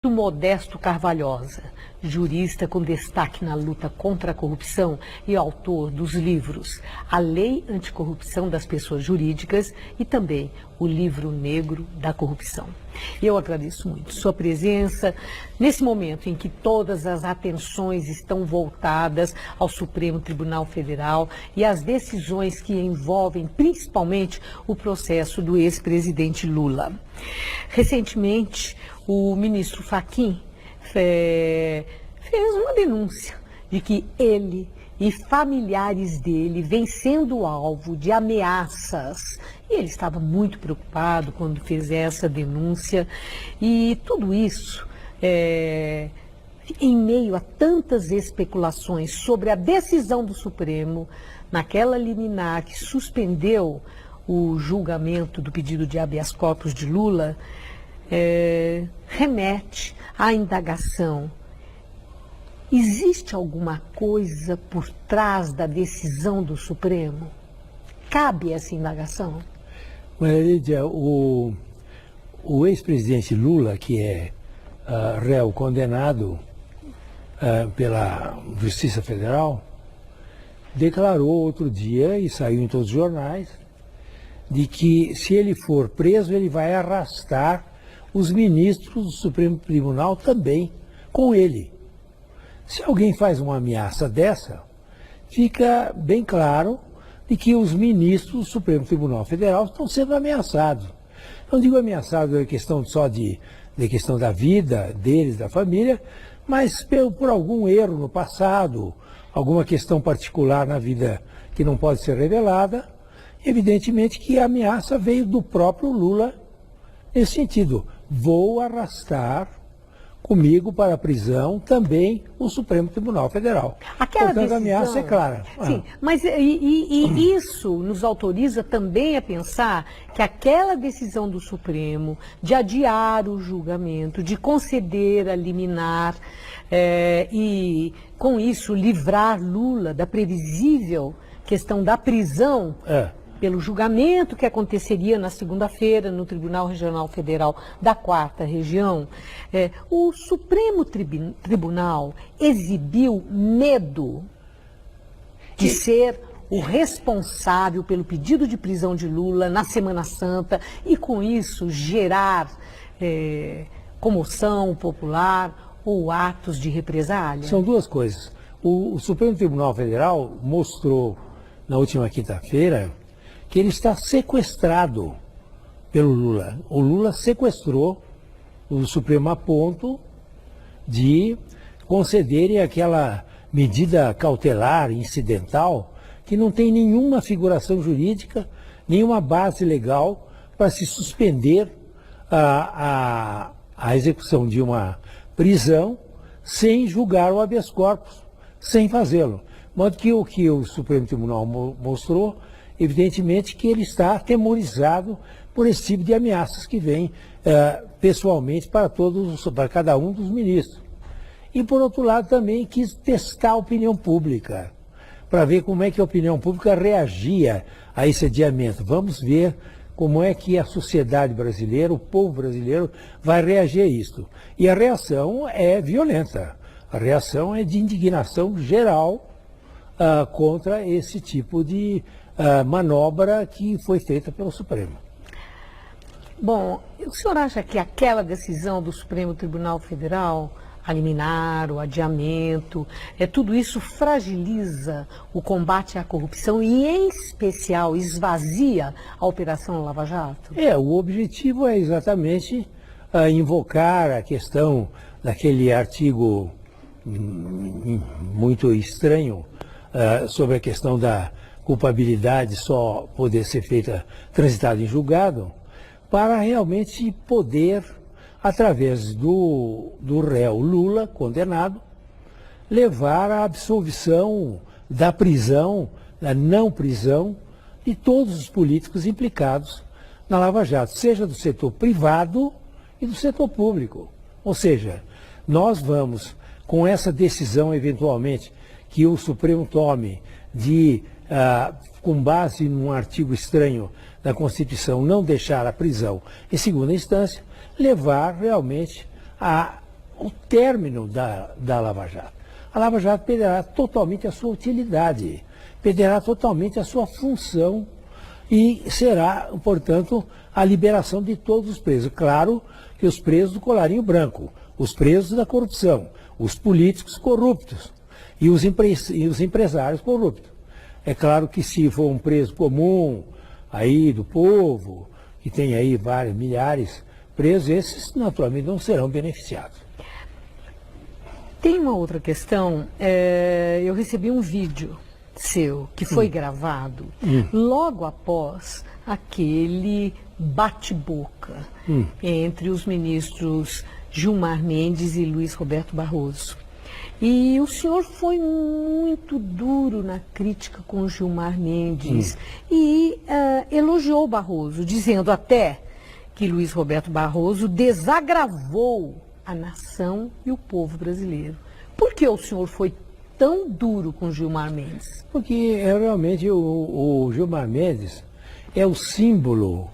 do Modesto Carvalhosa, jurista com destaque na luta contra a corrupção e autor dos livros A Lei Anticorrupção das Pessoas Jurídicas e também o Livro Negro da Corrupção. Eu agradeço muito sua presença nesse momento em que todas as atenções estão voltadas ao Supremo Tribunal Federal e às decisões que envolvem principalmente o processo do ex-presidente Lula. Recentemente, o ministro Fachin fez uma denúncia de que ele e familiares dele vêm sendo alvo de ameaças. E ele estava muito preocupado quando fez essa denúncia. E tudo isso em meio a tantas especulações sobre a decisão do Supremo, naquela liminar que suspendeu o julgamento do pedido de habeas corpus de Lula, remete à indagação. Existe alguma coisa por trás da decisão do Supremo? Cabe essa indagação? Maria Lídia, o ex-presidente Lula, que é réu condenado pela Justiça Federal, declarou outro dia, e saiu em todos os jornais, de que se ele for preso, ele vai arrastar os ministros do Supremo Tribunal também com ele. Se alguém faz uma ameaça dessa, fica bem claro de que os ministros do Supremo Tribunal Federal estão sendo ameaçados. Não digo ameaçados na questão só de questão da vida deles, da família, mas por algum erro no passado, alguma questão particular na vida que não pode ser revelada. Evidentemente que a ameaça veio do próprio Lula nesse sentido. Vou arrastar comigo para a prisão também o Supremo Tribunal Federal. Aquela Portanto, decisão, a ameaça é clara. Sim, mas isso nos autoriza também a pensar que aquela decisão do Supremo de adiar o julgamento, de conceder a liminar e, com isso, livrar Lula da previsível questão da prisão pelo julgamento que aconteceria na segunda-feira no Tribunal Regional Federal da 4ª Região, o Supremo Tribunal exibiu medo de ser o responsável pelo pedido de prisão de Lula na Semana Santa e, com isso, gerar comoção popular ou atos de represália? São duas coisas. O Supremo Tribunal Federal mostrou na última quinta-feira que ele está sequestrado pelo Lula. O Lula sequestrou o Supremo a ponto de concederem aquela medida cautelar incidental que não tem nenhuma figuração jurídica, nenhuma base legal para se suspender a execução de uma prisão sem julgar o habeas corpus, sem fazê-lo. De modo que o que o Supremo Tribunal mostrou, evidentemente que ele está atemorizado por esse tipo de ameaças que vem pessoalmente para cada um dos ministros. E, por outro lado, também quis testar a opinião pública, para ver como é que a opinião pública reagia a esse adiamento. Vamos ver como é que a sociedade brasileira, o povo brasileiro, vai reagir a isso. E a reação é violenta. A reação é de indignação geral contra esse tipo de manobra que foi feita pelo Supremo. Bom, o senhor acha que aquela decisão do Supremo Tribunal Federal, a liminar, o adiamento, tudo isso fragiliza o combate à corrupção e, em especial, esvazia a Operação Lava Jato? O objetivo é exatamente invocar a questão daquele artigo muito estranho sobre a questão da culpabilidade só poder ser feita, transitada em julgado, para realmente poder, através do réu Lula, condenado, levar à absolvição da prisão, da não prisão, de todos os políticos implicados na Lava Jato, seja do setor privado e do setor público. Ou seja, nós vamos, com essa decisão, eventualmente, que o Supremo tome de, com base num artigo estranho da Constituição, não deixar a prisão em segunda instância, levar realmente a o término da Lava Jato. A Lava Jato perderá totalmente a sua utilidade, perderá totalmente a sua função e será, portanto, a liberação de todos os presos. Claro que os presos do colarinho branco, os presos da corrupção, os políticos corruptos e os empresários corruptos. É claro que se for um preso comum aí do povo, que tem aí vários, milhares presos, esses naturalmente não serão beneficiados. Tem uma outra questão, eu recebi um vídeo seu que foi gravado logo após aquele bate-boca entre os ministros Gilmar Mendes e Luiz Roberto Barroso. E o senhor foi muito duro na crítica com Gilmar Mendes e elogiou Barroso, dizendo até que Luiz Roberto Barroso desagravou a nação e o povo brasileiro. Por que o senhor foi tão duro com Gilmar Mendes? Porque realmente o Gilmar Mendes é o símbolo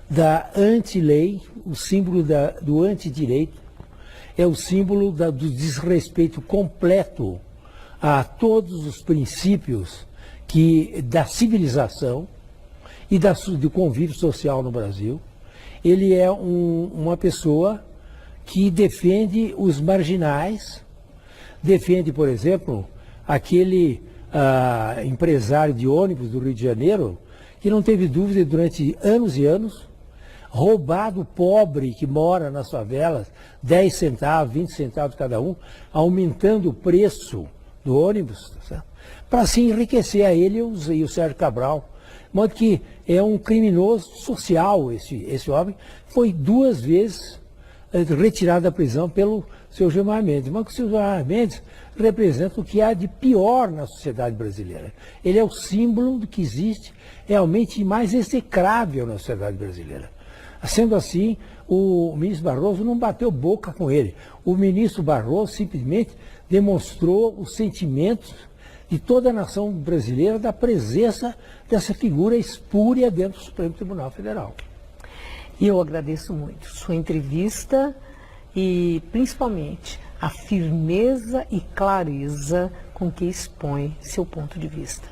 da anti-lei, o símbolo do antidireito, é o símbolo do desrespeito completo a todos os princípios da civilização e do convívio social no Brasil. Ele é uma pessoa que defende os marginais, defende, por exemplo, aquele empresário de ônibus do Rio de Janeiro, que não teve dúvida durante anos e anos, roubado o pobre que mora nas favelas, 10 centavos, 20 centavos cada um, aumentando o preço do ônibus, para se enriquecer a ele e o Sérgio Cabral. De modo que é um criminoso social esse homem, foi 2 vezes retirado da prisão pelo seu Gilmar Mendes. Mas o seu Gilmar Mendes representa o que há de pior na sociedade brasileira. Ele é o símbolo do que existe realmente mais execrável na sociedade brasileira. Sendo assim, o ministro Barroso não bateu boca com ele. O ministro Barroso simplesmente demonstrou os sentimentos de toda a nação brasileira da presença dessa figura espúria dentro do Supremo Tribunal Federal. E eu agradeço muito sua entrevista e, principalmente, a firmeza e clareza com que expõe seu ponto de vista.